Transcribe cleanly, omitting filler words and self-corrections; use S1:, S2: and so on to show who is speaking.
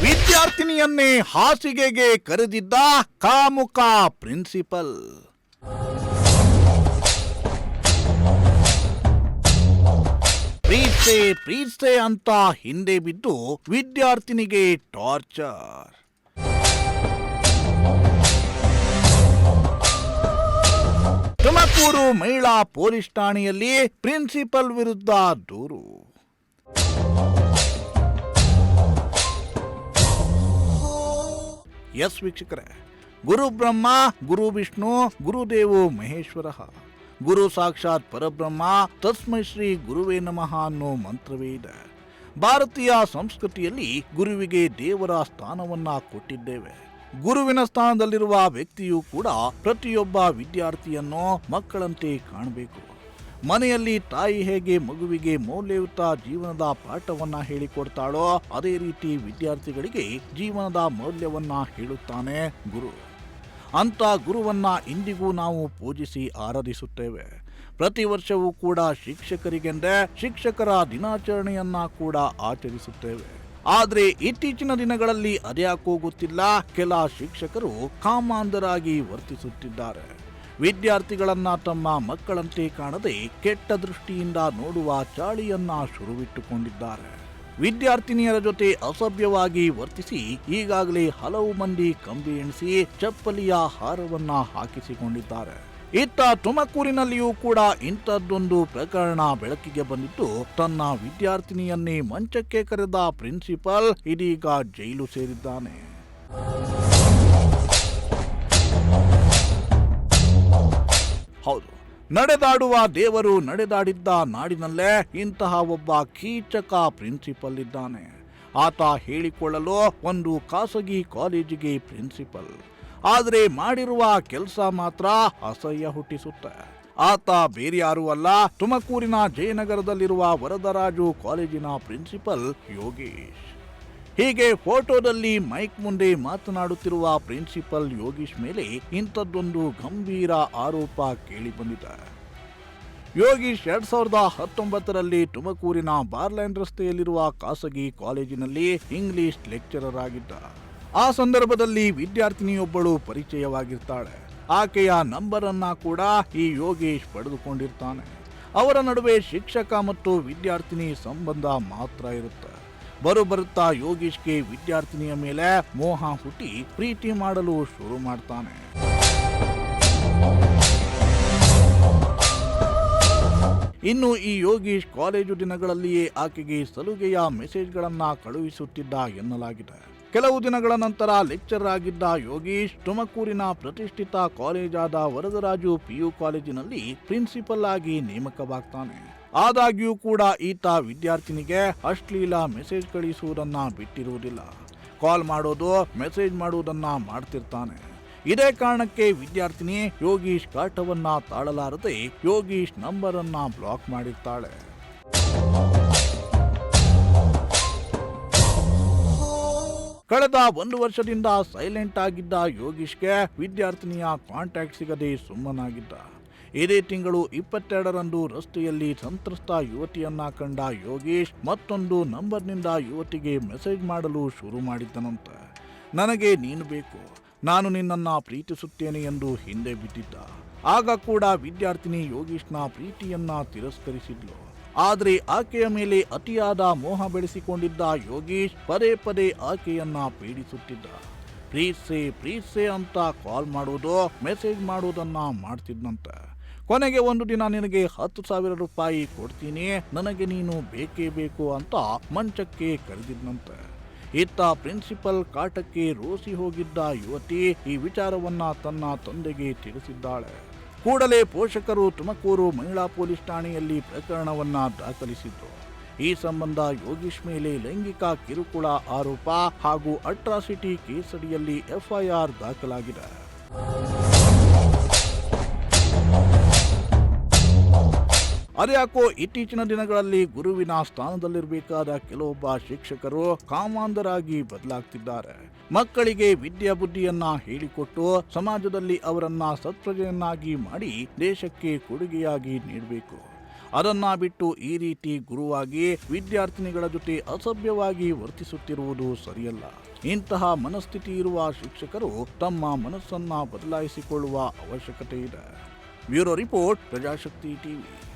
S1: ವಿದ್ಯಾರ್ಥಿನಿಯನ್ನೇ ಹಾಸಿಗೆಗೆ ಕರೆದಿದ್ದ ಕಾಮುಕ ಪ್ರಿನ್ಸಿಪಲ್. ಪ್ರೀತ್ಸೆ ಅಂತ ಹಿಂದೆ ಬಿದ್ದು ವಿದ್ಯಾರ್ಥಿನಿಗೆ ಟಾರ್ಚರ್. ತುಮಕೂರು ಮಹಿಳಾ ಪೊಲೀಸ್ ಠಾಣೆಯಲ್ಲಿ ಪ್ರಿನ್ಸಿಪಲ್ ವಿರುದ್ಧ ದೂರು. ಎಸ್ ವೀಕ್ಷಕರೇ, ಗುರು ಬ್ರಹ್ಮ, ಗುರು ವಿಷ್ಣು, ಗುರುದೇವೋ ಮಹೇಶ್ವರ, ಗುರು ಸಾಕ್ಷಾತ್ ಪರಬ್ರಹ್ಮ, ತಸ್ಮೈ ಶ್ರೀ ಗುರುವೇ ನಮಃ ಅನ್ನೋ ಮಂತ್ರವೇ ಇದೆ. ಭಾರತೀಯ ಸಂಸ್ಕೃತಿಯಲ್ಲಿ ಗುರುವಿಗೆ ದೇವರ ಸ್ಥಾನವನ್ನ ಕೊಟ್ಟಿದ್ದೇವೆ. ಗುರುವಿನ ಸ್ಥಾನದಲ್ಲಿರುವ ವ್ಯಕ್ತಿಯು ಕೂಡ ಪ್ರತಿಯೊಬ್ಬ ವಿದ್ಯಾರ್ಥಿಯನ್ನು ಮಕ್ಕಳಂತೆ ಕಾಣಬೇಕು. ಮನೆಯಲ್ಲಿ ತಾಯಿ ಹೇಗೆ ಮಗುವಿಗೆ ಮೌಲ್ಯಯುತ ಜೀವನದ ಪಾಠವನ್ನ ಹೇಳಿಕೊಡ್ತಾಳೋ ಅದೇ ರೀತಿ ವಿದ್ಯಾರ್ಥಿಗಳಿಗೆ ಜೀವನದ ಮೌಲ್ಯವನ್ನ ಹೇಳುತ್ತಾನೆ ಗುರು. ಅಂತ ಗುರುವನ್ನ ಇಂದಿಗೂ ನಾವು ಪೂಜಿಸಿ ಆರಾಧಿಸುತ್ತೇವೆ. ಪ್ರತಿ ವರ್ಷವೂ ಕೂಡ ಶಿಕ್ಷಕರಿಗೆಂದೇ ಶಿಕ್ಷಕರ ದಿನಾಚರಣೆಯನ್ನ ಕೂಡ ಆಚರಿಸುತ್ತೇವೆ. ಆದ್ರೆ ಇತ್ತೀಚಿನ ದಿನಗಳಲ್ಲಿ ಅದ್ಯಾಕೋ ಗೊತ್ತಿಲ್ಲ, ಕೆಲ ಶಿಕ್ಷಕರು ಕಾಮಾಂಧರಾಗಿ ವರ್ತಿಸುತ್ತಿದ್ದಾರೆ. ವಿದ್ಯಾರ್ಥಿಗಳನ್ನ ತಮ್ಮ ಮಕ್ಕಳಂತೆ ಕಾಣದೆ ಕೆಟ್ಟ ದೃಷ್ಟಿಯಿಂದ ನೋಡುವ ಚಾಳಿಯನ್ನ ಶುರುವಿಟ್ಟುಕೊಂಡಿದ್ದಾರೆ. ವಿದ್ಯಾರ್ಥಿನಿಯರ ಜೊತೆ ಅಸಭ್ಯವಾಗಿ ವರ್ತಿಸಿ ಈಗಾಗಲೇ ಹಲವು ಮಂದಿ ಕಂಬಿ ಎಣಿಸಿ ಚಪ್ಪಲಿಯ ಹಾರವನ್ನ ಹಾಕಿಸಿಕೊಂಡಿದ್ದಾರೆ. ಇತ್ತ ತುಮಕೂರಿನಲ್ಲಿಯೂ ಕೂಡ ಇಂಥದ್ದೊಂದು ಪ್ರಕರಣ ಬೆಳಕಿಗೆ ಬಂದಿದ್ದು, ತನ್ನ ವಿದ್ಯಾರ್ಥಿನಿಯನ್ನೇ ಮಂಚಕ್ಕೆ ಕರೆದ ಪ್ರಿನ್ಸಿಪಲ್ ಇದೀಗ ಜೈಲು ಸೇರಿದ್ದಾನೆ. ಹೌದು, ನಡೆದಾಡುವ ದೇವರು ನಡೆದಾಡಿದ್ದ ನಾಡಿನಲ್ಲೇ ಇಂತಹ ಒಬ್ಬ ಕೀಚಕ ಪ್ರಿನ್ಸಿಪಲ್ ಇದ್ದಾನೆ. ಆತ ಹೇಳಿಕೊಳ್ಳಲು ಒಂದು ಖಾಸಗಿ ಕಾಲೇಜಿಗೆ ಪ್ರಿನ್ಸಿಪಲ್, ಆದರೆ ಮಾಡಿರುವ ಕೆಲಸ ಮಾತ್ರ ಅಸಹ್ಯ ಹುಟ್ಟಿಸುತ್ತೆ. ಆತ ಬೇರ್ಯಾರೂ ಅಲ್ಲ, ತುಮಕೂರಿನ ಜಯನಗರದಲ್ಲಿರುವ ವರದರಾಜು ಕಾಲೇಜಿನ ಪ್ರಿನ್ಸಿಪಲ್ ಯೋಗೀಶ್. ಹೀಗೆ ಫೋಟೋದಲ್ಲಿ ಮೈಕ್ ಮುಂದೆ ಮಾತನಾಡುತ್ತಿರುವ ಪ್ರಿನ್ಸಿಪಲ್ ಯೋಗೀಶ್ ಮೇಲೆ ಇಂಥದ್ದೊಂದು ಗಂಭೀರ ಆರೋಪ ಕೇಳಿಬಂದಿದೆ. ಯೋಗೀಶ್ 2019ರಲ್ಲಿ ತುಮಕೂರಿನ ಬಾರ್ಲ್ಯಾಂಡ್ ರಸ್ತೆಯಲ್ಲಿರುವ ಖಾಸಗಿ ಕಾಲೇಜಿನಲ್ಲಿ ಇಂಗ್ಲಿಷ್ ಲೆಕ್ಚರರ್ ಆಗಿದ್ದ. ಆ ಸಂದರ್ಭದಲ್ಲಿ ವಿದ್ಯಾರ್ಥಿನಿಯೊಬ್ಬಳು ಪರಿಚಯವಾಗಿರ್ತಾಳೆ. ಆಕೆಯ ನಂಬರ್ ಅನ್ನ ಕೂಡ ಈ ಯೋಗೀಶ್ ಪಡೆದುಕೊಂಡಿರ್ತಾನೆ. ಅವರ ನಡುವೆ ಶಿಕ್ಷಕ ಮತ್ತು ವಿದ್ಯಾರ್ಥಿನಿ ಸಂಬಂಧ ಮಾತ್ರ ಇರುತ್ತೆ. ಬರುತ್ತಾ ಯೋಗೀಶ್ಗೆ ವಿದ್ಯಾರ್ಥಿನಿಯ ಮೇಲೆ ಮೋಹ ಹುಟ್ಟಿ ಪ್ರೀತಿ ಮಾಡಲು ಶುರು ಮಾಡ್ತಾನೆ. ಇನ್ನು ಈ ಯೋಗೀಶ್ ಕಾಲೇಜು ದಿನಗಳಲ್ಲಿಯೇ ಆಕೆಗೆ ಸಲುಗೆಯ ಮೆಸೇಜ್ಗಳನ್ನ ಕಳುಹಿಸುತ್ತಿದ್ದ ಎನ್ನಲಾಗಿದೆ. ಕೆಲವು ದಿನಗಳ ನಂತರ ಲೆಕ್ಚರರ್ ಆಗಿದ್ದ ಯೋಗೀಶ್ ತುಮಕೂರಿನ ಪ್ರತಿಷ್ಠಿತ ಕಾಲೇಜಾದ ವರದರಾಜು PU ಕಾಲೇಜಿನಲ್ಲಿ ಪ್ರಿನ್ಸಿಪಲ್ ಆಗಿ ನೇಮಕವಾಗ್ತಾನೆ. ಆದಾಗ್ಯೂ ಕೂಡ ಈತ ವಿದ್ಯಾರ್ಥಿನಿಗೆ ಅಶ್ಲೀಲ ಮೆಸೇಜ್ ಕಳಿಸುವುದನ್ನ ಬಿಟ್ಟಿರುವುದಿಲ್ಲ. ಕಾಲ್ ಮಾಡೋದು, ಮೆಸೇಜ್ ಮಾಡುವುದನ್ನ ಮಾಡ್ತಿರ್ತಾನೆ. ಇದೇ ಕಾರಣಕ್ಕೆ ವಿದ್ಯಾರ್ಥಿನಿ ಯೋಗೀಶ್ ಕಾಟವನ್ನ ತಾಳಲಾರದೆ ಯೋಗೀಶ್ ನಂಬರ್ ಅನ್ನ ಬ್ಲಾಕ್ ಮಾಡಿರ್ತಾಳೆ. ಕಳೆದ 1 ವರ್ಷದಿಂದ ಸೈಲೆಂಟ್ ಆಗಿದ್ದ ಯೋಗೀಶ್ಗೆ ವಿದ್ಯಾರ್ಥಿನಿಯ ಕಾಂಟ್ಯಾಕ್ಟ್ ಸಿಗದೆ ಸುಮ್ಮನಾಗಿದ್ದ. ಇದೇ ತಿಂಗಳು 22ರಂದು ರಸ್ತೆಯಲ್ಲಿ ಸಂತ್ರಸ್ತ ಯುವತಿಯನ್ನ ಕಂಡ ಯೋಗೀಶ್ ಮತ್ತೊಂದು ನಂಬರ್ನಿಂದ ಯುವತಿಗೆ ಮೆಸೇಜ್ ಮಾಡಲು ಶುರು ಮಾಡಿದ್ದನಂತೆ. ನನಗೆ ನೀನು ಬೇಕು, ನಾನು ನಿನ್ನನ್ನ ಪ್ರೀತಿಸುತ್ತೇನೆ ಎಂದು ಹಿಂದೆ ಬಿದ್ದಿದ್ದ. ಆಗ ಕೂಡ ವಿದ್ಯಾರ್ಥಿನಿ ಯೋಗೀಶ್ನ ಪ್ರೀತಿಯನ್ನ ತಿರಸ್ಕರಿಸಿದ್ಲು. ಆದರೆ ಆಕೆಯ ಮೇಲೆ ಅತಿಯಾದ ಮೋಹ ಬೆಳೆಸಿಕೊಂಡಿದ್ದ ಯೋಗೀಶ್ ಪದೇ ಪದೇ ಆಕೆಯನ್ನ ಪೀಡಿಸುತ್ತಿದ್ದ. ಪ್ರೀತ್ಸೆ ಅಂತ ಕಾಲ್ ಮಾಡುವುದು, ಮೆಸೇಜ್ ಮಾಡುವುದನ್ನ ಮಾಡ್ತಿದ್ದಂತೆ. ಕೊನೆಗೆ ಒಂದು ದಿನ ನಿನಗೆ 10,000 ರೂಪಾಯಿ ಕೊಡ್ತೀನಿ, ನನಗೆ ನೀನು ಬೇಕೇ ಬೇಕು ಅಂತ ಮಂಚಕ್ಕೆ ಕರೆದಿದ್ದಂತೆ. ಇತ್ತ ಪ್ರಿನ್ಸಿಪಲ್ ಕಾಟಕ್ಕೆ ರೋಸಿ ಹೋಗಿದ್ದ ಯುವತಿ ಈ ವಿಚಾರವನ್ನ ತನ್ನ ತಂದೆಗೆ ತಿಳಿಸಿದ್ದಾಳೆ. ಕೂಡಲೇ ಪೋಷಕರು ತುಮಕೂರು ಮಹಿಳಾ ಪೊಲೀಸ್ ಠಾಣೆಯಲ್ಲಿ ಪ್ರಕರಣವನ್ನ ದಾಖಲಿಸಿದ್ರು. ಈ ಸಂಬಂಧ ಯೋಗೀಶ್ ಮೇಲೆ ಲೈಂಗಿಕ ಕಿರುಕುಳ ಆರೋಪ ಹಾಗೂ ಅಟ್ರಾಸಿಟಿ ಕೇಸಡಿಯಲ್ಲಿ FIR ದಾಖಲಾಗಿದೆ. ಅದ್ಯಾಕೋ ಇತ್ತೀಚಿನ ದಿನಗಳಲ್ಲಿ ಗುರುವಿನ ಸ್ಥಾನದಲ್ಲಿರಬೇಕಾದ ಕೆಲವೊಬ್ಬ ಶಿಕ್ಷಕರು ಕಾಮಾಂಧರಾಗಿ ಬದಲಾಗ್ತಿದ್ದಾರೆ. ಮಕ್ಕಳಿಗೆ ವಿದ್ಯಾ ಬುದ್ಧಿಯನ್ನ ಹೇಳಿಕೊಟ್ಟು ಸಮಾಜದಲ್ಲಿ ಅವರನ್ನ ಸತ್ಪ್ರಜೆಯನ್ನಾಗಿ ಮಾಡಿ ದೇಶಕ್ಕೆ ಕೊಡುಗೆಯಾಗಿ ನೀಡಬೇಕು. ಅದನ್ನ ಬಿಟ್ಟು ಈ ರೀತಿ ಗುರುವಾಗಿ ವಿದ್ಯಾರ್ಥಿನಿಗಳ ಜೊತೆ ಅಸಭ್ಯವಾಗಿ ವರ್ತಿಸುತ್ತಿರುವುದು ಸರಿಯಲ್ಲ. ಇಂತಹ ಮನಸ್ಥಿತಿ ಇರುವ ಶಿಕ್ಷಕರು ತಮ್ಮ ಮನಸ್ಸನ್ನ ಬದಲಾಯಿಸಿಕೊಳ್ಳುವ ಅವಶ್ಯಕತೆ ಇದೆ. Bureau report, Prajashakti TV.